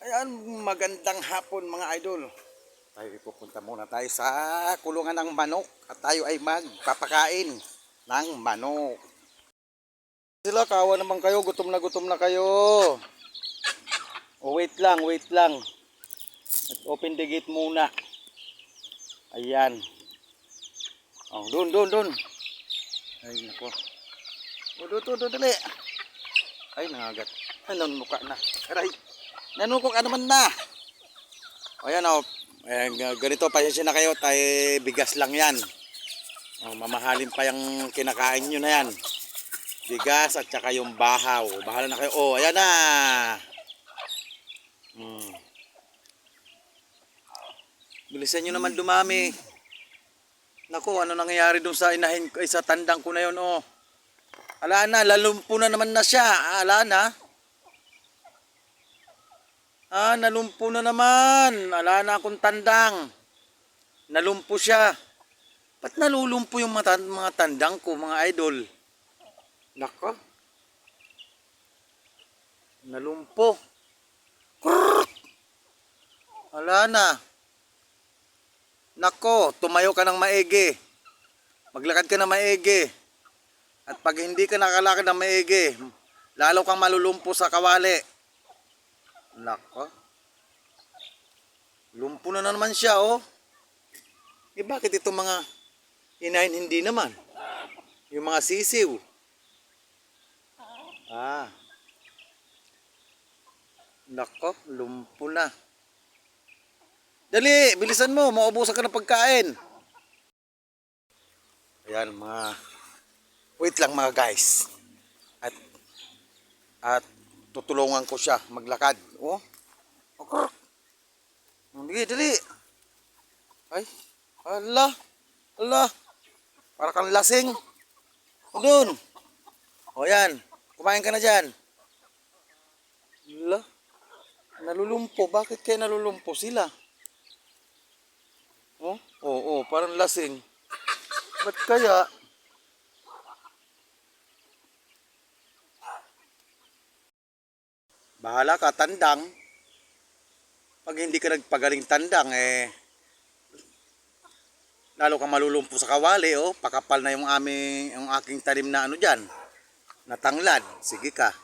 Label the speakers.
Speaker 1: Ayan, magandang hapon mga idol. Tayo pupunta muna tayo sa kulungan ng manok at tayo ay magpapakain ng manok. Sila, kawa naman kayo, gutom na kayo. Oh, wait lang, wait lang. Open the gate muna. Ayan. Oh, dun. Ay, nako. Oh, doon, dali. Ay, nangagat. Ay, nanunuka na. Aray, nanunuka ka naman na. O yan o, ganito, pasensya na kayo, tayo bigas lang yan. O, mamahalin pa yung kinakain nyo na yan. Bigas at saka yung bahaw. Bahala na kayo. O, ayan na. Bilisan nyo naman dumami. Naku, ano nangyayari dun sa inahin, sa tandang ko na yun o. Ala na, lalumpo na naman na siya. Ala na. Nalumpo na naman. Ala na akong tandang. Nalumpo siya. Ba't nalulumpo yung mga tandang ko, mga idol? Nako. Nalumpo. Krrrr! Ala na. Nako, tumayo ka ng maigi. Maglakad ka ng maigi. At pag hindi ka nakalakad ng maigi, lalo kang malulumpo sa kawali. Nako. Lumpo na naman siya, oh. Bakit itong mga inahin hindi naman? Yung mga sisiw. Nako, lumpo na. Dali, bilisan mo, maubusan ka ng pagkain. Ayan, wait lang mga guys. At tutulungan ko siya maglakad. Oh. Okay. Dali. Ay, ala. Para kang lasing. Doon. O yan, kumain ka na dyan. Ala. Nalulumpo. Bakit kaya nalulumpo sila? Oh, oo, parang lasing. Ba't kaya? Bahala ka, tandang. Pag hindi ka nagpagaling tandang, lalo kang malulumpo sa kawali, oh. Pakapal na yung aking tanim na ano dyan, natanglad. Sige ka.